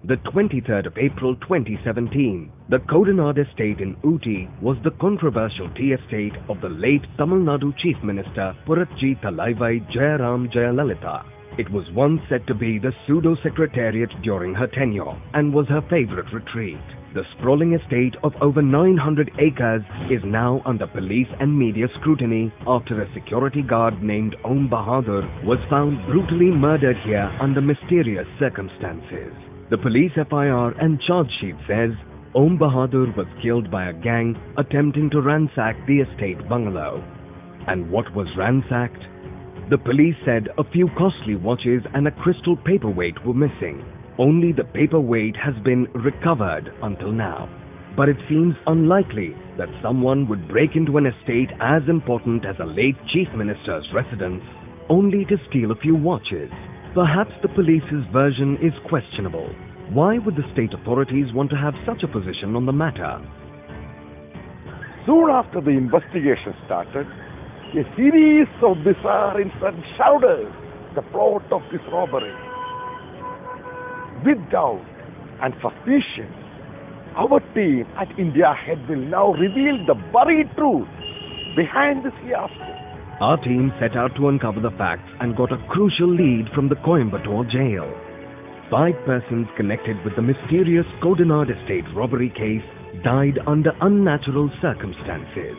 The 23rd of April 2017, the Kodinad estate in Ooty was the controversial tea estate of the late Tamil Nadu Chief Minister Puratchi Thalaiva Jayaram Jayalalitha. It was once said to be the pseudo-secretariat during her tenure and was her favourite retreat. The sprawling estate of over 900 acres is now under police and media scrutiny after a security guard named Om Bahadur was found brutally murdered here under mysterious circumstances. The police FIR and charge sheet says Om Bahadur was killed by a gang attempting to ransack the estate bungalow. And what was ransacked? The police said a few costly watches and a crystal paperweight were missing. Only the paperweight has been recovered until now. But it seems unlikely that someone would break into an estate as important as a late chief minister's residence only to steal a few watches. Perhaps the police's version is questionable. Why would the state authorities want to have such a position on the matter? Soon after the investigation started, a series of bizarre incidents shrouded the plot of this robbery. With doubt and suspicion, our team at India Head will now reveal the buried truth behind this fiasco. Our team set out to uncover the facts and got a crucial lead from the Coimbatore jail. 5 persons connected with the mysterious Kodinad estate robbery case died under unnatural circumstances.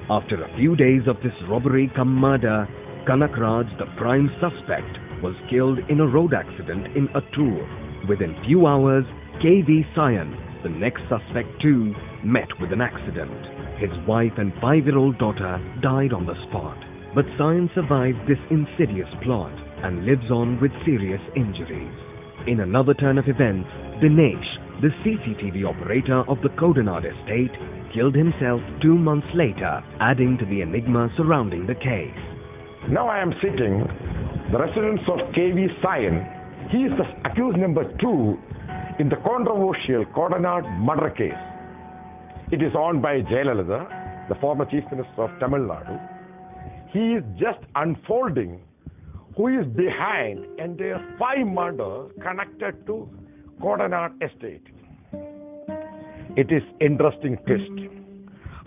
After a few days of this robbery cum murder, Kanak Raj, the prime suspect, was killed in a road accident in Attur. Within few hours, KV Sayan, the next suspect too, met with an accident. His wife and 5-year-old daughter died on the spot. But Sayan survived this insidious plot and lives on with serious injuries. In another turn of events, Dinesh, the CCTV operator of the Kodinad estate, killed himself 2 months later, adding to the enigma surrounding the case. Now I am seeking the residence of KV Sayan. He is the accused number 2 in the controversial Kodinad murder case. It is owned by Jayalalitha, the former Chief Minister of Tamil Nadu. He is just unfolding who is behind entire 5 murders connected to Kodinad estate. It is interesting twist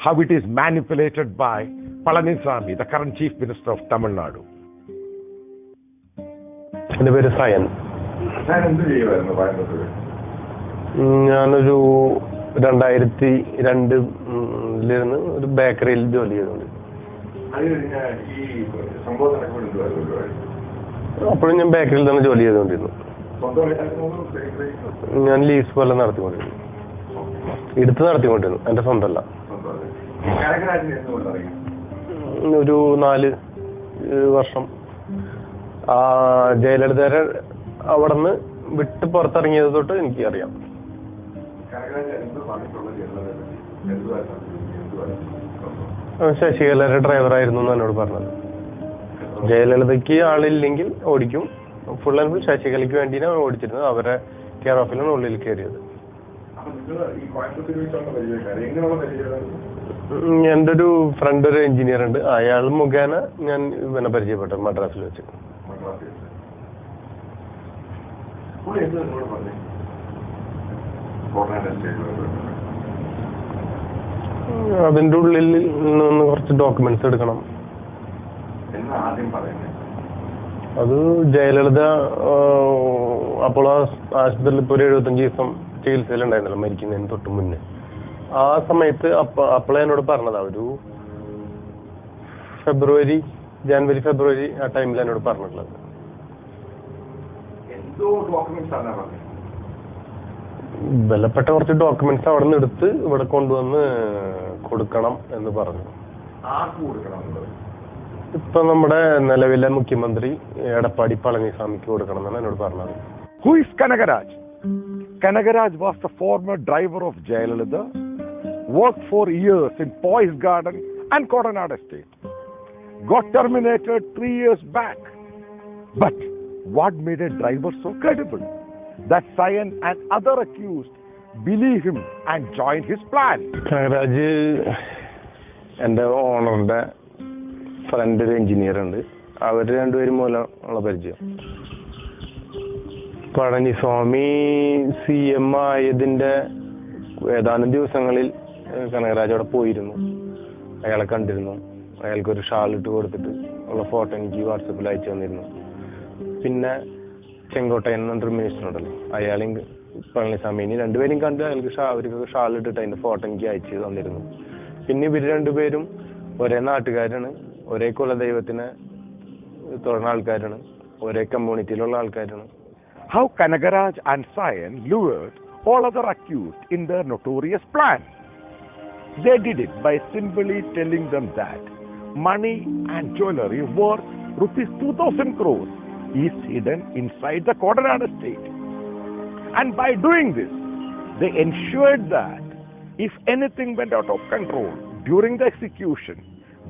how it is manipulated by Palaniswamy, the current Chief Minister of Tamil Nadu. എൻ്റെ പേര് സയൻ. ഞാനൊരു 2002 ഒരു ബേക്കറിയിൽ ജോലി ചെയ്തോണ്ട്. അപ്പോഴും ഞാൻ ബേക്കറിയിൽ തന്നെ ജോലി ചെയ്തുകൊണ്ടിരുന്നു. ഞാൻ ലീസ് പോലെ നടത്തിക്കൊണ്ടിരുന്നു. എടുത്ത് നടത്തിക്കൊണ്ടിരുന്നു, എൻ്റെ സ്വന്തമല്ല. ഒരു 4 വർഷം ജയലളിതരെ അവിടെ നിന്ന് വിട്ട് പുറത്തിറങ്ങിയത് തൊട്ട് എനിക്ക് അറിയാം. ശശികലയുടെ ഡ്രൈവറായിരുന്നു എന്ന് എന്നോട് പറഞ്ഞത്. ജയലളിതയ്ക്ക് ആളില്ലെങ്കിൽ ഓടിക്കും, ഫുൾ ആൻഡ് ഫുൾ ശശികലയ്ക്ക് വേണ്ടിയാണ് ഓടിച്ചിരുന്നത്. അവരെ കെയർ ഓഫിലാണ് ഉള്ളിൽ കയറിയത്. എൻ്റെ ഒരു ഫ്രണ്ട്, ഒരു എഞ്ചിനീയർ ഉണ്ട്, അയാൾ മുഖേന ഞാൻ ഇവനെ പരിചയപ്പെട്ടു മദ്രാസിൽ വെച്ച്. അതിൻ്റെ ഉള്ളിൽ നിന്ന് കുറച്ച് ഡോക്യുമെന്റ്സ് എടുക്കണം. അത് ജയലളിത അപ്പോൾ ആശുപത്രിയിൽ ഇപ്പോൾ ഒരു 75 ദിവസം ചികിത്സയിലുണ്ടായിരുന്നല്ലോ, മരിക്കുന്നതിന് തൊട്ട് മുന്നേ. ആ സമയത്ത് അപ്പോളെ എന്നോട് പറഞ്ഞതാ, ഒരു ജനുവരി ഫെബ്രുവരി ആ ടൈമിൽ എന്നോട് പറഞ്ഞിട്ടുള്ളത്. വിലപ്പെട്ട കുറച്ച് ഡോക്യുമെന്റ്സ് അവിടെ നിന്ന് എടുത്ത് ഇവിടെ കൊണ്ടുവന്ന് കൊടുക്കണം എന്ന് പറഞ്ഞു. ഇപ്പൊ നമ്മുടെ നിലവിലെ മുഖ്യമന്ത്രി എടപ്പാടി പളനിസ്വാമിക്ക് കൊടുക്കണം എന്നാണ് എന്നോട് പറഞ്ഞത്. Who is Kanagaraj? Kanagaraj was the former driver of Jayalalitha, worked for years in Poise Garden and Kodinad estate. Got terminated 3 years back. But what made a driver so credible that Sayan and other accused believe him and join his plan? Kanagaraj എൻ്റെ ഓണറിന്റെ front ഒരു engineer ഉണ്ട്. അവർ രണ്ടുപേരും മൂലം ഉള്ള പരിചയം. Palaniswami CM ആയതിൻ്റെ ഏതാനും ദിവസങ്ങളിൽ കനകരാജ് അവിടെ പോയിരുന്നു. അയാളെ കണ്ടിരുന്നു. അയാൾക്കൊരു ഷാൾ ഇട്ട് കൊടുത്തിട്ട് ഉള്ള ഫോട്ടോ എനിക്ക് വാട്സപ്പിൽ അയച്ചു തന്നിരുന്നു. പിന്നെ ചെങ്കോട്ടയൻ എന്നൊരു മിനിസ്റ്റർ ഉണ്ടല്ലോ, അയാളെയും പളനിസ്വാമിനെ രണ്ടുപേരും കണ്ട് അവർക്ക് ഷാൾ ഇട്ടിട്ട് അതിൻ്റെ ഫോട്ടോ എനിക്ക് അയച്ചു തന്നിരുന്നു. പിന്നെ ഇവർ രണ്ടുപേരും ഒരേ നാട്ടുകാരാണ്, ഒരേ കുലദൈവത്തിനെ തൊഴുന്ന ആൾക്കാരാണ്, ഒരേ കമ്മ്യൂണിറ്റിയിലുള്ള ആൾക്കാരാണ്. How Kanagaraj and Sayan lured all other accused in their notorious plan. They did it by simply telling them that money and jewelry worth rupees 2,000 crores is hidden inside the Kodanad estate. And by doing this, they ensured that if anything went out of control during the execution,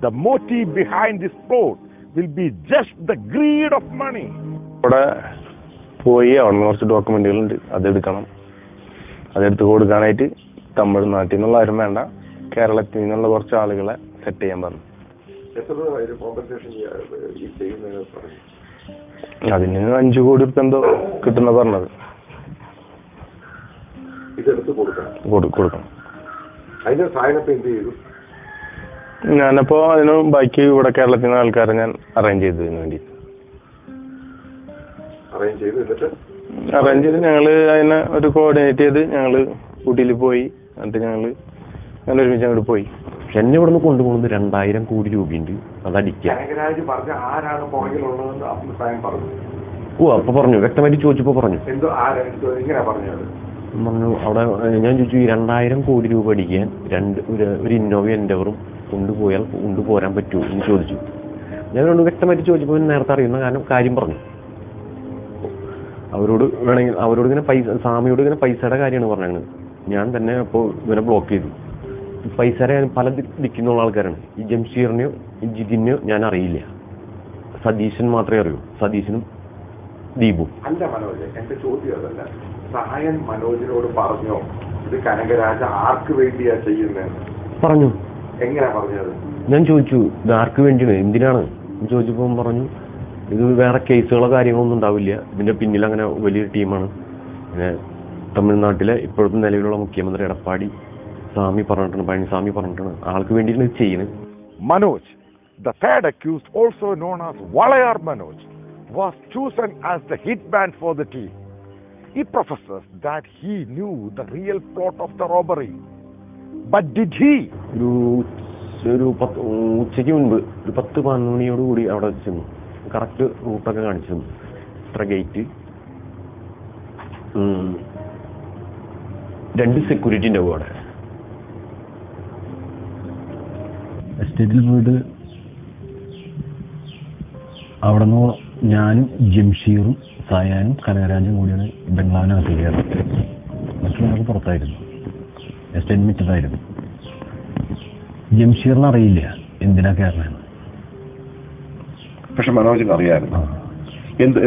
the motive behind this plot will be just the greed of money. അവിടെ പോയി അവിടെ കുറച്ച് ഡോക്യുമെന്റുകളുണ്ട്, അതെടുക്കണം. അതെടുത്ത് കൊടുക്കാനായിട്ട് തമിഴ്നാട്ടിൽ നിന്നുള്ള ആരും വേണ്ട, കേരളത്തിൽ നിന്നുള്ള കുറച്ച് ആളുകളെ സെറ്റ് ചെയ്യാൻ പറഞ്ഞു. അതിന് 5 കോടി രൂപ എന്തോ കിട്ടുന്ന പറഞ്ഞത്. കൊടുക്കണം. ഞാനപ്പോ അതിന് ബാക്കി ഇവിടെ കേരളത്തിൽ നിന്ന് ആൾക്കാരെ ഞാൻ അറേഞ്ച് ചെയ്തതിന് വേണ്ടി അറേഞ്ച് ചെയ്ത് ഞങ്ങള് അതിനെ ഒരു കോർഡിനേറ്റ് ചെയ്ത് ഞങ്ങള് ഊട്ടിയിൽ പോയി. എന്നിട്ട് ഞങ്ങൾ ഒരുമിച്ച് അങ്ങോട്ട് പോയി. എന്നെ ഇവിടെ നിന്ന് കൊണ്ടുപോകുന്നത് 2000 കോടി രൂപയുണ്ട്. അതടിക്കാൻ അപ്പൊ പറഞ്ഞു, വ്യക്തമായിട്ട് ചോദിച്ചപ്പോ പറഞ്ഞു അവിടെ ഞാൻ ചോദിച്ചു, ഈ 2000 കോടി രൂപ അടിക്കാൻ ഒരു ഇന്നോവ എൻഡവറും കൊണ്ടുപോരാൻ പറ്റുമോ എന്ന് ചോദിച്ചു. ഞാൻ വ്യക്തമായിട്ട് ചോദിച്ചപ്പോൾ നേരത്തെ അറിയുന്ന കാര്യം പറഞ്ഞു. അവരോട് ഇങ്ങനെ സ്വാമിയോട് ഇങ്ങനെ പൈസയുടെ കാര്യമാണ് പറഞ്ഞത്. ഞാൻ തന്നെ അപ്പോൾ ഇവനെ ബ്ലോക്ക് ചെയ്തു. പൈസയുടെ പല ദിക്കുന്നുള്ള ആൾക്കാരാണ്. ഈ ജംഷീറിനെയോ ഈ ജിതിനെയോ ഞാൻ അറിയില്ല, സതീശൻ മാത്രമേ അറിയൂ, സതീശനും ദീപു. അല്ല മനോജ്, എന്റെ ചോദ്യം അതല്ല. സായൻ മനോജിനോട് പറഞ്ഞോ ഇത് കനകരാജ ആർക്ക് വേണ്ടിയാ ചെയ്യുന്നതെന്ന്? പറഞ്ഞു. എങ്ങനെയാ പറഞ്ഞത്? ഞാൻ ചോദിച്ചു, ഇത് ആർക്ക് വേണ്ടിയാണ്, എന്തിനാണ് ചോദിച്ചപ്പോൾ പറഞ്ഞു, ഇത് വേറെ കേസുകളോ കാര്യങ്ങളൊന്നും ഉണ്ടാവില്ല, ഇതിന്റെ പിന്നിൽ അങ്ങനെ വലിയൊരു ടീമാണ്. പിന്നെ തമിഴ്നാട്ടിലെ ഇപ്പോഴത്തെ നിലവിലുള്ള മുഖ്യമന്ത്രി എടപ്പാടി പഴനിസ്വാമി പറഞ്ഞിട്ടാണ് ആൾക്ക് വേണ്ടിയാണ് ഇത് ചെയ്യുന്നത്. Manoj, the third accused, also known as Walayar Manoj, was chosen as the hitman for the team. He professes that he knew the real plot of the robbery. But did he? ഉച്ചയ്ക്ക് മുൻപ് ഒരു 10-11 മണിയോട് കൂടി അവിടെ ചെന്നു. Correct റൂട്ടൊക്കെ കാണിച്ചു തന്നു. ഇത്ര ഗേറ്റ്, 2 സെക്യൂരിറ്റി ഉണ്ടാവും അവിടെ. എസ്റ്റേറ്റിൽ പോയിട്ട് അവിടെ നിന്ന് ഞാനും ജംഷീറും സായാനും കനകരാജും കൂടിയാണ് ബംഗ്ലാവിനകത്ത് കയറുന്നത്. മറ്റുള്ളവർക്ക് പുറത്തായിരുന്നു, എസ്റ്റേറ്റ് മിച്ചത്തായിരുന്നു. ജംഷീറിന് അറിയില്ല എന്തിനാ കയറണമെന്ന്. പക്ഷെ മനോജിന് അറിയാമായിരുന്നു.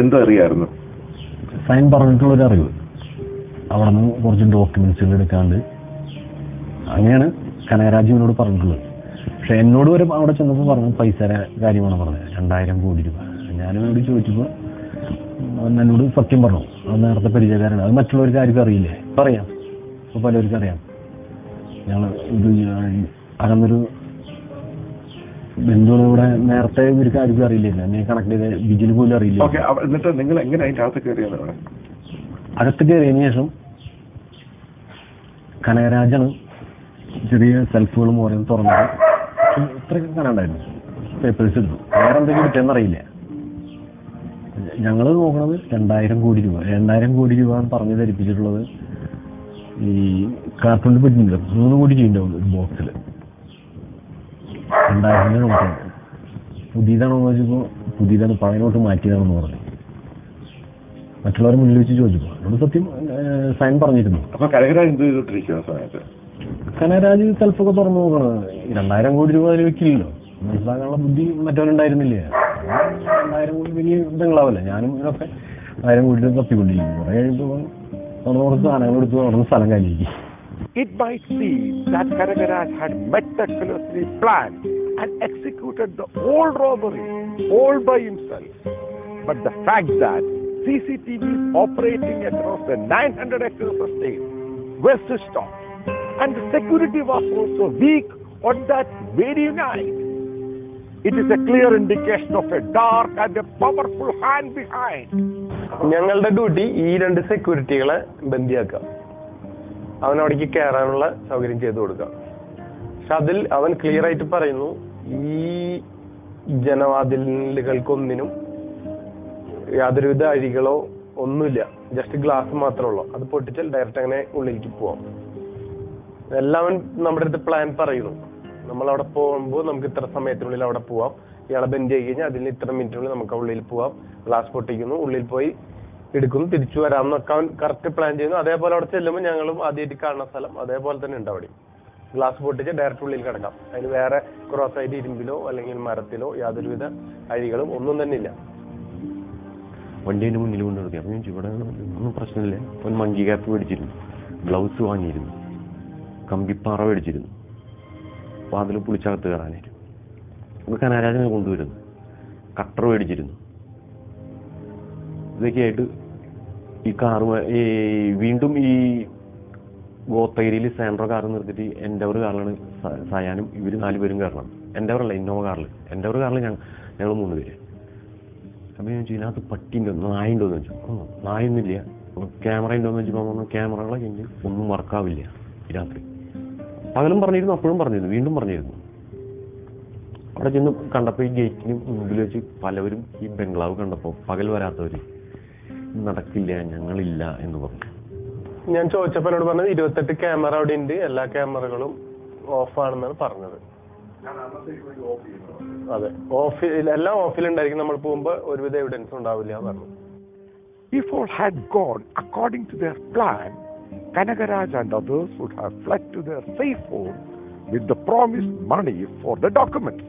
എന്തറിയായിരുന്നു? സൈൻ പറഞ്ഞിട്ടുള്ളൊരു അറിവ്. അവിടെ നിന്ന് കുറച്ച് ഡോക്യുമെന്റ്സുകൾ എടുക്കാണ്ട് അങ്ങനെയാണ് കനകരാജുവിനോട് പറഞ്ഞിട്ടുള്ളത്. പക്ഷെ എന്നോട് വരെ അവിടെ ചെന്നപ്പോൾ പറഞ്ഞു പൈസയുടെ കാര്യമാണ് പറഞ്ഞത്, 2000 കോടി രൂപ. ഞാനോട് ചോദിച്ചപ്പോൾ എന്നോട് സത്യം പറഞ്ഞു, അത് നേരത്തെ പരിചയക്കാരാണ്, അത് മറ്റുള്ളവർക്ക് ആർക്കും അറിയില്ലേ? പറയാം, അപ്പോൾ പലവർക്കും അറിയാം. ഞങ്ങൾ ഇത് അകന്നൊരു ബന്ധുക്കൾ ഇവിടെ നേരത്തെ ഇവർക്ക് ആർക്കും അറിയില്ല, എന്നെ കണക്ട് ചെയ്ത ബിജിന് പോലും അറിയില്ല. എന്നിട്ട് നിങ്ങൾ എങ്ങനെ അതിൻ്റെ അകത്ത് കയറിയത്? അകത്ത് കയറിയതിനു ശേഷം കനകരാജാണ് ചെറിയ സെൽഫുകളും ഓരോന്നും തുറന്നത്. ഇത്രയൊക്കെ കാണാണ്ടായിരുന്നു. പേപ്പേഴ്സ് എടുത്തു. വേറെ എന്തെങ്കിലും കിട്ടിയെന്നറിയില്ല. ഞങ്ങൾ നോക്കണത് 2000 കോടി രൂപ. 2000 കോടി രൂപ പറഞ്ഞ് ധരിപ്പിച്ചിട്ടുള്ളത് ഈ കാർട്ടൂണിൽ പറ്റുന്നില്ല, 3 കോടി ചെയ്യുന്നുണ്ടാവും ഒരു ബോക്സിൽ. 2000 നോക്കണം. പുതിയതാണോന്ന് ചോദിച്ചപ്പോൾ പുതിയതാണ്, പഴയ നോട്ട് മാറ്റിയതാണെന്ന് പറഞ്ഞു. മറ്റുള്ളവരെ മുന്നിൽ വെച്ച് ചോദിച്ചപ്പോൾ എന്നോട് സത്യം സൈൻ പറഞ്ഞിരുന്നു. അപ്പൊ കനകരാജ് എന്ത് ചെയ്തിട്ടിരിക്കുന്ന സമയത്ത് കനകരാജ് സെൽഫൊക്കെ തുറന്നു നോക്കണം. 2000 കോടി രൂപ അതിൽ വെക്കില്ലല്ലോ, മനസ്സിലാക്കാനുള്ള ബുദ്ധി മറ്റവരുണ്ടായിരുന്നില്ലേ. 2000 കോടി വലിയ ബംഗ്ലാവല്ലേ. ഞാനും ഇതൊക്കെ 1000 കോടി രൂപ തപ്പിക്കൊണ്ടിരിക്കും. കുറെ കഴിയുമ്പോൾ കുറച്ച് സാധനങ്ങൾ എടുത്ത് അവിടെ സ്ഥലം കഴിഞ്ഞിരിക്കും. It might seem that Kanagaraj had meticulously planned and executed the whole robbery all by himself. But the fact that CCTVs operating across the 900 acres estate were switched off. And the security was also weak on that very night. It is a clear indication of a dark and a powerful hand behind. ഞങ്ങളുടെ duty ഈ 2 സെക്യൂരിറ്റികളെ ബന്ദിയാക്കുക, അവനവിടേക്ക് കയറാനുള്ള സൗകര്യം ചെയ്തു കൊടുക്കുക. പക്ഷെ അതിൽ അവൻ clear ആയിട്ട് പറയുന്നു, ഈ ജനവാതിലുകൾക്കൊന്നിനും യാതൊരുവിധ അഴികളോ ഒന്നുമില്ല, ജസ്റ്റ് ഗ്ലാസ് മാത്രമേ ഉള്ളൂ, അത് പൊട്ടിച്ചാൽ ഡയറക്റ്റ് അങ്ങനെ ഉള്ളിലേക്ക് പോവാം. എല്ലാവൻ നമ്മുടെ അടുത്ത് പ്ലാൻ പറയുന്നു, നമ്മളവിടെ പോകുമ്പോൾ നമുക്ക് ഇത്ര സമയത്തിനുള്ളിൽ അവിടെ പോവാം, ഇയാളെ ബെൻഡ് ചെയ്ത് കഴിഞ്ഞാൽ അതിന് ഇത്ര മിനിറ്റിനുള്ളിൽ നമുക്ക് ഉള്ളിൽ പോവാം, ഗ്ലാസ് പൊട്ടിക്കുന്നു, ഉള്ളിൽ പോയി എടുക്കുന്നു, തിരിച്ചു വരാം എന്നൊക്കെ അവൻ കറക്റ്റ് പ്ലാൻ ചെയ്യുന്നു. അതേപോലെ അവിടെ ചെല്ലുമ്പോൾ ഞങ്ങളും ആദ്യമായിട്ട് കാണുന്ന സ്ഥലം അതേപോലെ തന്നെ ഉണ്ട്. അവിടെ ഗ്ലാസ് പൊട്ടിച്ച് ഡയറക്റ്റ് ഉള്ളിൽ കിടക്കാം. അതിന് വേറെ ക്രോസ് ആയിട്ട് ഇരുമ്പിലോ അല്ലെങ്കിൽ മരത്തിലോ യാതൊരുവിധ അഴികളും ഒന്നും തന്നെ ഇല്ല. വണ്ടീൻ്റെ മുന്നിൽ കൊണ്ട് നിർത്തി. അപ്പം ഞാൻ ഇവിടെ ഒന്നും പ്രശ്നമില്ല. ഒരു മങ്കി ക്യാപ്പ് മേടിച്ചിരുന്നു, ഗ്ലൗസ് വാങ്ങിയിരുന്നു, കമ്പിപ്പാറ മേടിച്ചിരുന്നു, വാതിൽ പുളിച്ചകത്ത് കയറാനായിട്ട്. അപ്പോൾ കനകരാജനെ കൊണ്ടുവരുന്നു, കട്ടർ മേടിച്ചിരുന്നു. ഇതൊക്കെയായിട്ട് ഈ കാറ് വീണ്ടും ഈ ഗോത്തഗിരിയിൽ സാൻഡ്രോ കാർ നിർത്തിയിട്ട് എൻഡവർ കാറിലാണ് സായാനും ഇവർ 4 പേരും കയറണം. എൻഡവറല്ല, ഇന്നോവ കാറിൽ. എൻഡവർ കാറിൽ ഞങ്ങൾ 3 പേര്. അപ്പോൾ ഞാൻ ചോദിച്ചു, ഇതിനകത്ത് പട്ടിയുണ്ടോ നായുണ്ടോയെന്ന് വെച്ചു. നായൊന്നുമില്ല. ക്യാമറ ഉണ്ടോയെന്ന് വെച്ചപ്പോൾ പറഞ്ഞു, ക്യാമറകളൊക്കെ ഉണ്ട്, ഒന്നും വർക്കാവില്ല ഈ രാത്രി. പകലും പറഞ്ഞിരുന്നു, അപ്പോഴും പറഞ്ഞിരുന്നു, വീണ്ടും പറഞ്ഞിരുന്നു. അവിടെ ചെന്ന് കണ്ടപ്പോൾ ഈ ഗേറ്റിന് മുമ്പിൽ വെച്ച് പലവരും ഈ ബംഗ്ലാവ് കണ്ടപ്പോൾ പകൽ വരാത്തവർ നടക്കില്ല, ഞങ്ങളില്ല എന്ന് പറഞ്ഞു. ഞാൻ ചോദിച്ചപ്പോൾ എന്നോട് പറഞ്ഞത് 28 ക്യാമറ അവിടെ ഉണ്ട്, എല്ലാ ക്യാമറകളും ഓഫാണെന്നാണ് പറഞ്ഞത്. അതെ, എല്ലാം ഓഫിലുണ്ടായിരിക്കും, നമ്മൾ പോകുമ്പോൾ ഒരുവിധ എവിഡൻസ് ഉണ്ടാവില്ല പറഞ്ഞു. If all had gone according to their plan, Kanagaraj and others would have fled to their safe home with the promised money for the documents.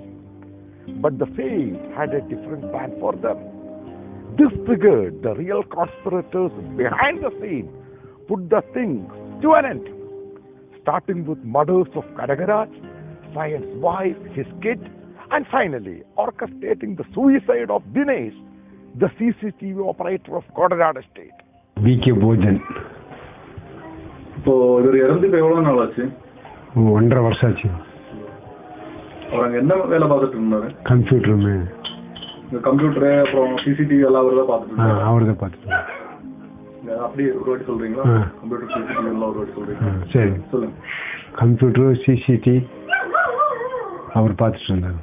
But the fate had a different plan for them. This triggered the real conspirators behind the scene, put the things to an end. Starting with murders of Kanagaraj, Sayan's wife, his kid, and finally orchestrating the suicide of Dinesh, the CCTV operator of Kodanad Estate. V.K. Bojan. இப்போ இவர் இறந்து இப்போ எவ்வளோ நாள் ஆச்சு? 1.5 வருஷம் ஆச்சு. அவர் அங்கே என்ன வேலை பார்த்துட்டு இருந்தாரு? கம்ப்யூட்டர். இந்த கம்ப்யூட்டரு அப்புறம் சிசிடிவி எல்லாம் அவர் தான் பார்த்துட்டு இருந்தாரு. அவர் தான் பார்த்துட்டு. அப்படி ஒரு வாட்டி சொல்றீங்களா? கம்ப்யூட்டர் சிசிடிவி எல்லாம் ஒரு வாட்டி சொல்றீங்களா? சரி சொல்லுங்க. கம்ப்யூட்டர் சிசிடிவி அவர் பார்த்துட்டு இருந்தாரு.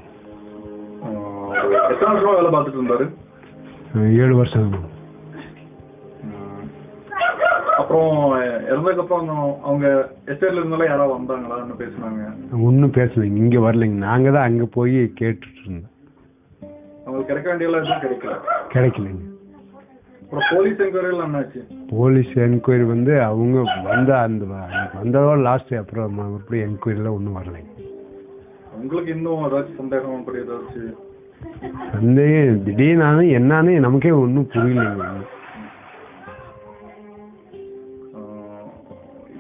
எத்தனை வருஷமா வேலை பார்த்துட்டு இருந்தாரு? 7 வருஷம். அப்புறம் இறந்ததுக்கப்புறம் அவங்க எஸ்டேட்ல இருந்தாலும் யாராவது வந்தாங்களா, என்ன பேசினாங்க? ஒன்றும் பேசலைங்க, இங்கே வரலைங்க, நாங்கள் தான் அங்கே போய் கேட்டுட்டு இருந்தோம். அவங்களுக்கு கிடைக்க வேண்டியெல்லாம் எதுவும் கிடைக்கலைங்க. அப்புறம் போலீஸ் என்கொயரி என்னாச்சு? போலீஸ் என்கொயரி வந்து அவங்க வந்ததோட லாஸ்ட், அப்புறம் மறுபடியும் என்கொயரிலாம் ஒன்றும் வரலைங்க. உங்களுக்கு இன்னும் ஏதாச்சும் சந்தேகம் அப்படி ஏதாச்சும்? சந்தேகம் திடீர்னு என்னன்னு நமக்கே ஒன்றும் புரியலைங்க.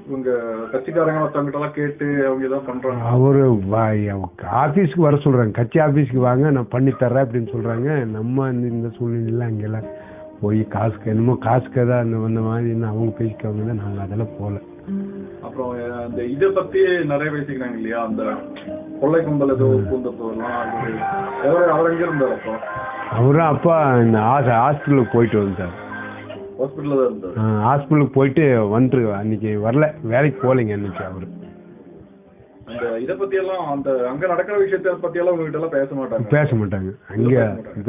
இவங்க கட்சிக்காரங்க மற்றவங்கிட்டலாம் கேட்டு அவங்க ஏதாவது பண்றாங்க. அவரு ஆபீஸ்க்கு வர சொல்றாங்க, கட்சி ஆபீஸ்க்கு வாங்க நான் பண்ணி தர்றேன் அப்படின்னு சொல்றாங்க. நம்ம இந்த சூழ்நிலையில அங்கெல்லாம் போய் காசுக்கு என்னமோ காசுக்கு தான் வந்த மாதிரி அவங்க பேசிக்கவங்க தான், நாங்கள் அதெல்லாம் போகல. அப்புறம் அந்த இதை பத்தி நிறைய பேசிக்கிறாங்க இல்லையா, அந்த கொள்ளை கும்பல் ஏதோ பூந்தப்பெல்லாம் அவர் எங்க இருந்தார்? அப்போ அவரும் அப்பா இந்த ஹாஸ்பிட்டலுக்கு போயிட்டு வந்தார். ஹாஸ்பிட்டல்ல தான் இருந்தார். ஹாஸ்பிட்டலுக்கு போயிட்டு வந்துரு, அன்னைக்கு வரல, வேலைக்கு போகலைங்க அன்னைக்கு. அவரு அந்த இதை பத்தி எல்லாம் அந்த அங்க நடக்கிற விஷயத்த பத்தி எல்லாம் உங்ககிட்ட எல்லாம் பேச மாட்டாங்க. அங்க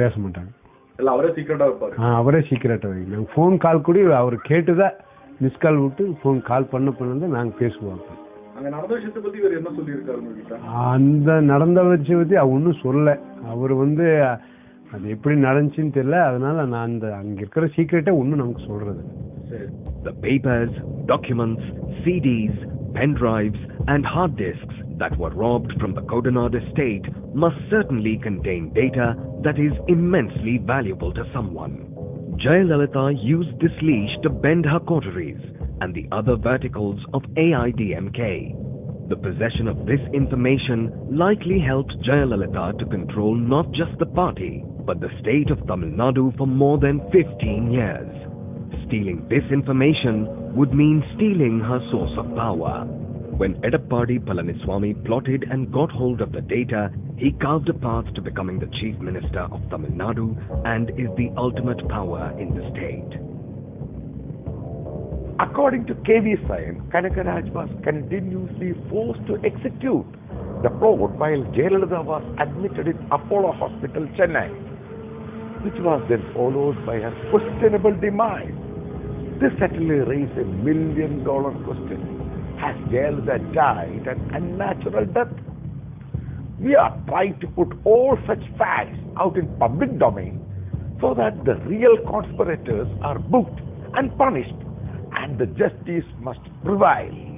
பேச மாட்டாங்க. எல்லாம் அவரே சீக்கிரட்டா இருப்பாரு. அவரே சீக்கிரட்டா வைங்க. நாங்கள் ஃபோன் கால் கூட அவர் கேட்டுதான் மிஸ் கால் விட்டு ஃபோன் கால் பண்ணதான் நாங்கள் பேசுவோம். அங்க நடந்த விஷயத்தை பத்தி வேற என்ன சொல்லியிருக்காரு உங்ககிட்ட? அந்த நடந்த விஷயத்தை பத்தி ஒன்றும் சொல்ல. அவர் வந்து அது எப்படி நடந்துச்சுன்னு தெரியல, அதனால நான் அங்க இருக்கிற சீக்கிரட்டை ஒன்றும் நமக்கு சொல்றது. The papers, documents, CDs, pen drives and hard disks that were robbed from the Kodanad estate must certainly contain data that is immensely valuable to someone. Jayalalitha used this leash to bend her cauteries and the other verticals of AIDMK. The possession of this information likely helped Jayalalitha to control not just the party, but the state of Tamil Nadu for more than 15 years. Stealing this information would mean stealing her source of power. When Edappadi Palaniswamy plotted and got hold of the data, he carved a path to becoming the Chief Minister of Tamil Nadu and is the ultimate power in the state. According to KV Sayan, Kanagaraj was continuously forced to execute the plot while Jayalalitha was admitted in Apollo Hospital, Chennai, which was then followed by her questionable demise. This certainly raised $1 million question. Has Jayalalitha died an unnatural death? We are trying to put all such facts out in public domain so that the real conspirators are booked and punished, and the justice must prevail.